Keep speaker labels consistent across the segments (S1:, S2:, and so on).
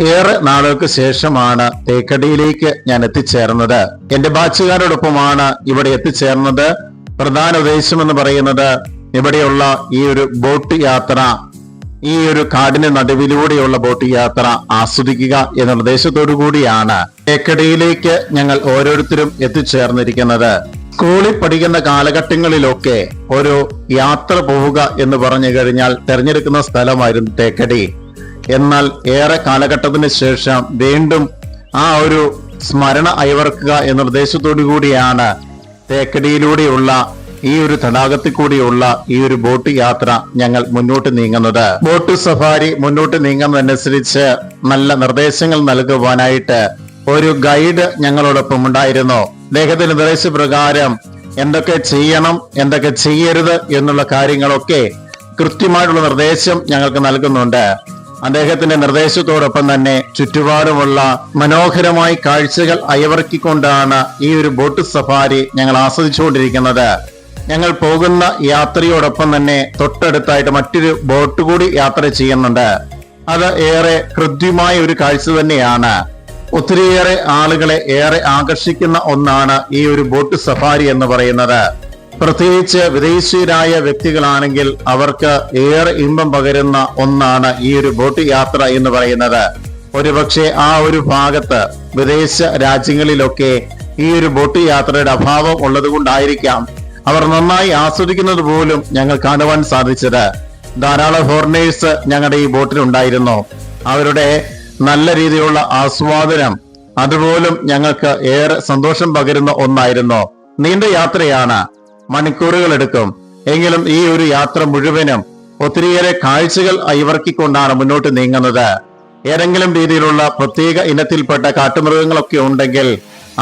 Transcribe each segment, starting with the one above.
S1: ഏറെ നാളുകൾക്ക് ശേഷമാണ് തേക്കടിയിലേക്ക് ഞാൻ എത്തിച്ചേർന്നത്. എന്റെ ബാച്ചുകാരോടൊപ്പമാണ് ഇവിടെ എത്തിച്ചേർന്നത്. പ്രധാന ഉദ്ദേശം എന്ന് പറയുന്നത് ഇവിടെയുള്ള ഈ ഒരു ബോട്ട് യാത്ര, ഈ ഒരു കാടിന് നടുവിലൂടെയുള്ള ബോട്ട് യാത്ര ആസ്വദിക്കുക എന്ന ഉദ്ദേശത്തോടു കൂടിയാണ് തേക്കടിയിലേക്ക് ഞങ്ങൾ ഓരോരുത്തരും എത്തിച്ചേർന്നിരിക്കുന്നത്. സ്കൂളിൽ പഠിക്കുന്ന കാലഘട്ടങ്ങളിലൊക്കെ ഒരു യാത്ര പോവുക എന്ന് പറഞ്ഞു കഴിഞ്ഞാൽ തിരഞ്ഞെടുക്കുന്ന സ്ഥലമായിരുന്നു തേക്കടി. എന്നാൽ ഏറെ കാലഘട്ടത്തിന് ശേഷം വീണ്ടും ആ ഒരു സ്മരണ അയവർക്കുക എന്ന ഉദ്ദേശത്തോടു കൂടിയാണ് തേക്കടിയിലൂടെയുള്ള ഈ ഒരു തടാകത്തിൽ കൂടിയുള്ള ഈ ഒരു ബോട്ട് യാത്ര ഞങ്ങൾ മുന്നോട്ട് നീങ്ങുന്നത്. ബോട്ട് സഫാരി മുന്നോട്ട് നീങ്ങുന്നതനുസരിച്ച് നല്ല നിർദ്ദേശങ്ങൾ നൽകുവാനായിട്ട് ഒരു ഗൈഡ് ഞങ്ങളോടൊപ്പം ഉണ്ടായിരുന്നു. അദ്ദേഹത്തിന്റെ നിർദ്ദേശപ്രകാരം എന്തൊക്കെ ചെയ്യണം, എന്തൊക്കെ ചെയ്യരുത് എന്നുള്ള കാര്യങ്ങളൊക്കെ കൃത്യമായിട്ടുള്ള നിർദ്ദേശം ഞങ്ങൾക്ക് നൽകുന്നുണ്ട്. അദ്ദേഹത്തിന്റെ നിർദ്ദേശത്തോടൊപ്പം തന്നെ ചുറ്റുപാടുമുള്ള മനോഹരമായ കാഴ്ചകൾ അയവർക്കിക്കൊണ്ടാണ് ഈ ഒരു ബോട്ട് സഫാരി ഞങ്ങൾ ആസ്വദിച്ചുകൊണ്ടിരിക്കുന്നത്. ഞങ്ങൾ പോകുന്ന യാത്രയോടൊപ്പം തന്നെ തൊട്ടടുത്തായിട്ട് മറ്റൊരു ബോട്ട് കൂടി യാത്ര ചെയ്യുന്നുണ്ട്. അത് ഏറെ ഹൃദ്യമായ ഒരു കാഴ്ച തന്നെയാണ്. ഒത്തിരിയേറെ ആളുകളെ ഏറെ ആകർഷിക്കുന്ന ഒന്നാണ് ഈ ഒരു ബോട്ട് സഫാരി എന്ന് പറയുന്നത്. പ്രത്യേകിച്ച് വിദേശീയരായ വ്യക്തികളാണെങ്കിൽ അവർക്ക് ഏറെ ഇമ്പം പകരുന്ന ഒന്നാണ് ഈ ഒരു ബോട്ട് യാത്ര എന്ന് പറയുന്നത്. ഒരുപക്ഷെ ആ ഒരു ഭാഗത്ത് വിദേശ രാജ്യങ്ങളിലൊക്കെ ഈ ഒരു ബോട്ട് യാത്രയുടെ അഭാവം ഉള്ളത് കൊണ്ടായിരിക്കാം അവർ നന്നായി ആസ്വദിക്കുന്നത് പോലും ഞങ്ങൾ കാണുവാൻ സാധിച്ചത്. ധാരാളം ഫോറിനേഴ്സ് ഞങ്ങളുടെ ഈ ബോട്ടിലുണ്ടായിരുന്നു. അവരുടെ നല്ല രീതിയിലുള്ള ആസ്വാദനം അതുപോലും ഞങ്ങൾക്ക് ഏറെ സന്തോഷം പകരുന്ന ഒന്നായിരുന്നു. നീണ്ട യാത്രയാണ്, മണിക്കൂറുകൾ എടുക്കും. എങ്കിലും ഈ ഒരു യാത്ര മുഴുവനും ഒത്തിരിയേറെ കാഴ്ചകൾ അയവർക്കിക്കൊണ്ടാണ് മുന്നോട്ട് നീങ്ങുന്നത്. ഏതെങ്കിലും രീതിയിലുള്ള പ്രത്യേക ഇനത്തിൽപ്പെട്ട കാട്ടുമൃഗങ്ങളൊക്കെ ഉണ്ടെങ്കിൽ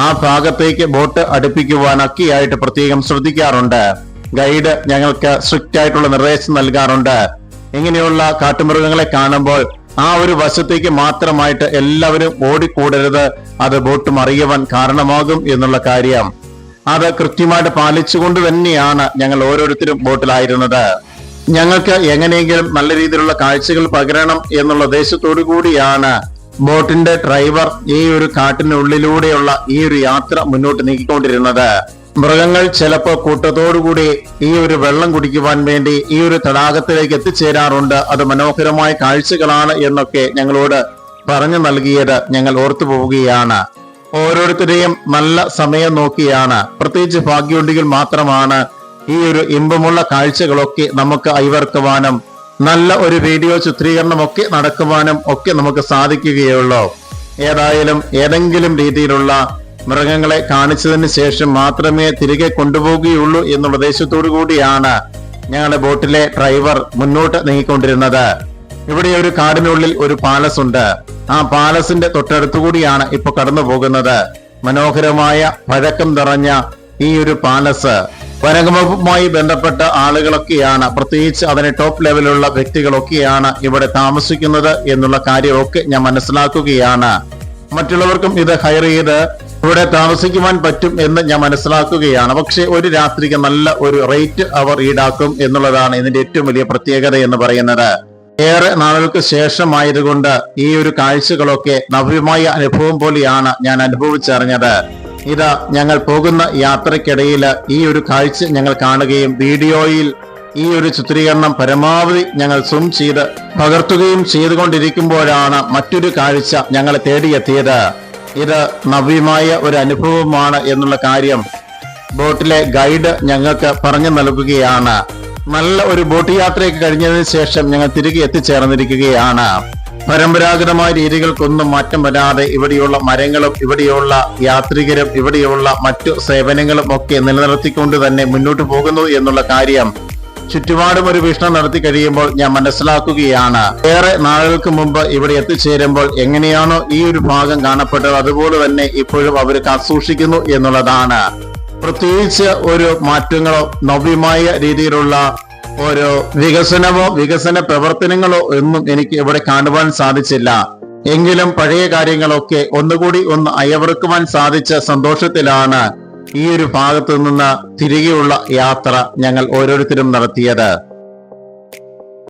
S1: ആ ഭാഗത്തേക്ക് ബോട്ട് അടുപ്പിക്കുവാനൊക്കെയായിട്ട് പ്രത്യേകം ശ്രദ്ധിക്കാറുണ്ട്. ഗൈഡ് ഞങ്ങൾക്ക് സ്ട്രിക്റ്റ് ആയിട്ടുള്ള നിർദ്ദേശം നൽകാറുണ്ട്. ഇങ്ങനെയുള്ള കാട്ടുമൃഗങ്ങളെ കാണുമ്പോൾ ആ ഒരു വശത്തേക്ക് മാത്രമായിട്ട് എല്ലാവരും ഓടിക്കൂടരുത്, അത് ബോട്ട് മറിയുവാൻ കാരണമാകും എന്നുള്ള കാര്യം അത് കൃത്യമായിട്ട് പാലിച്ചുകൊണ്ട് തന്നെയാണ് ഞങ്ങൾ ഓരോരുത്തരും ബോട്ടിലായിരുന്നത്. ഞങ്ങൾക്ക് എങ്ങനെയെങ്കിലും നല്ല രീതിയിലുള്ള കാഴ്ചകൾ പകരണം എന്നുള്ള ഉദ്ദേശത്തോടു കൂടിയാണ് ബോട്ടിന്റെ ഡ്രൈവർ ഈ ഒരു കാട്ടിനുള്ളിലൂടെയുള്ള ഈ ഒരു യാത്ര മുന്നോട്ട് നീക്കിക്കൊണ്ടിരുന്നത്. മൃഗങ്ങൾ ചിലപ്പോൾ കൂട്ടത്തോടുകൂടി ഈ ഒരു വെള്ളം കുടിക്കുവാൻ വേണ്ടി ഈ ഒരു തടാകത്തിലേക്ക് എത്തിച്ചേരാറുണ്ട്. അത് മനോഹരമായ കാഴ്ചകളാണ് എന്നൊക്കെ ഞങ്ങളോട് പറഞ്ഞു നൽകിയത് ഞങ്ങൾ ഓർത്തു പോവുകയാണ്. ഓരോരുത്തരെയും നല്ല സമയം നോക്കിയാണ്, പ്രത്യേകിച്ച് ഭാഗ്യമുണ്ടെങ്കിൽ മാത്രമാണ് ഈ ഒരു ഇമ്പമുള്ള കാഴ്ചകളൊക്കെ നമുക്ക് അയവർക്കുവാനും നല്ല ഒരു വീഡിയോ ചിത്രീകരണമൊക്കെ നടക്കുവാനും ഒക്കെ നമുക്ക് സാധിക്കുകയുള്ളൂ. ഏതായാലും ഏതെങ്കിലും രീതിയിലുള്ള മൃഗങ്ങളെ കാണിച്ചതിന് ശേഷം മാത്രമേ തിരികെ കൊണ്ടുപോകുകയുള്ളൂ എന്നുള്ള ഉദ്ദേശത്തോടു കൂടിയാണ് ഞങ്ങളുടെ ബോട്ടിലെ ഡ്രൈവർ മുന്നോട്ട് നീങ്ങിക്കൊണ്ടിരുന്നത്. ഇവിടെ ഒരു കാടിനുള്ളിൽ ഒരു പാലസ് ഉണ്ട്. ആ പാലസിന്റെ തൊട്ടടുത്തുകൂടിയാണ് ഇപ്പൊ കടന്നു പോകുന്നത്. മനോഹരമായ പഴക്കം നിറഞ്ഞ ഈ ഒരു പാലസ് വനംവകുപ്പുമായി ബന്ധപ്പെട്ട ആളുകളൊക്കെയാണ്, പ്രത്യേകിച്ച് അതിന് ടോപ്പ് ലെവലുള്ള വ്യക്തികളൊക്കെയാണ് ഇവിടെ താമസിക്കുന്നത് എന്നുള്ള കാര്യമൊക്കെ ഞാൻ മനസ്സിലാക്കുകയാണ്. മറ്റുള്ളവർക്കും ഇത് ഹയർ ചെയ്ത് ഇവിടെ താമസിക്കുവാൻ പറ്റും എന്ന് ഞാൻ മനസ്സിലാക്കുകയാണ്. പക്ഷെ ഒരു രാത്രിക്ക് നല്ല ഒരു റേറ്റ് അവർ ഈടാക്കും എന്നുള്ളതാണ് ഇതിന്റെ ഏറ്റവും വലിയ പ്രത്യേകത എന്ന് പറയുന്നത്. ഏറെ നാളുകൾക്ക് ശേഷമായതുകൊണ്ട് ഈ ഒരു കാഴ്ചകളൊക്കെ നവ്യമായ അനുഭവം പോലെയാണ് ഞാൻ അനുഭവിച്ചറിഞ്ഞത്. ഇതാ ഞങ്ങൾ പോകുന്ന യാത്രക്കിടയിൽ ഈ ഒരു കാഴ്ച ഞങ്ങൾ കാണുകയും വീഡിയോയിൽ ഈ ഒരു ചിത്രീകരണം പരമാവധി ഞങ്ങൾ സൂം ചെയ്ത് പകർത്തുകയും ചെയ്തുകൊണ്ടിരിക്കുമ്പോഴാണ് മറ്റൊരു കാഴ്ച ഞങ്ങളെ തേടിയെത്തിയത്. ഇത് നവ്യമായ ഒരു അനുഭവമാണ് എന്നുള്ള കാര്യം ബോട്ടിലെ ഗൈഡ് ഞങ്ങൾക്ക് പറഞ്ഞു നൽകുകയാണ്. നല്ല ഒരു ബോട്ട് യാത്രയൊക്കെ കഴിഞ്ഞതിന് ശേഷം ഞങ്ങൾ തിരികെ എത്തിച്ചേർന്നിരിക്കുകയാണ്. പരമ്പരാഗതമായ രീതികൾക്കൊന്നും മാറ്റം വരാതെ ഇവിടെയുള്ള മരങ്ങളും ഇവിടെയുള്ള യാത്രികരും ഇവിടെയുള്ള മറ്റു സേവനങ്ങളും ഒക്കെ നിലനിർത്തിക്കൊണ്ട് തന്നെ മുന്നോട്ട് പോകുന്നു എന്നുള്ള കാര്യം ചുറ്റുപാടും ഒരു വീക്ഷണം നടത്തി കഴിയുമ്പോൾ ഞാൻ മനസ്സിലാക്കുകയാണ്. ഏറെ നാളുകൾക്ക് മുമ്പ് ഇവിടെ എത്തിച്ചേരുമ്പോൾ എങ്ങനെയാണോ ഈ ഒരു ഭാഗം കാണപ്പെട്ടത് അതുപോലെ തന്നെ ഇപ്പോഴും അവർ കാത്തുസൂക്ഷിക്കുന്നു എന്നുള്ളതാണ്. പ്രത്യേകിച്ച് ഒരു മാറ്റങ്ങളോ നവ്യമായ രീതിയിലുള്ള ഓരോ വികസനമോ വികസന പ്രവർത്തനങ്ങളോ ഒന്നും എനിക്ക് ഇവിടെ കാണുവാൻ സാധിച്ചില്ല. എങ്കിലും പഴയ കാര്യങ്ങളൊക്കെ ഒന്നുകൂടി ഒന്ന് അയവിറക്കുവാൻ സാധിച്ച സന്തോഷത്തിലാണ് ഈ ഒരു ഭാഗത്തു നിന്ന് തിരികെയുള്ള യാത്ര ഞങ്ങൾ ഓരോരുത്തരും നടത്തിയത്.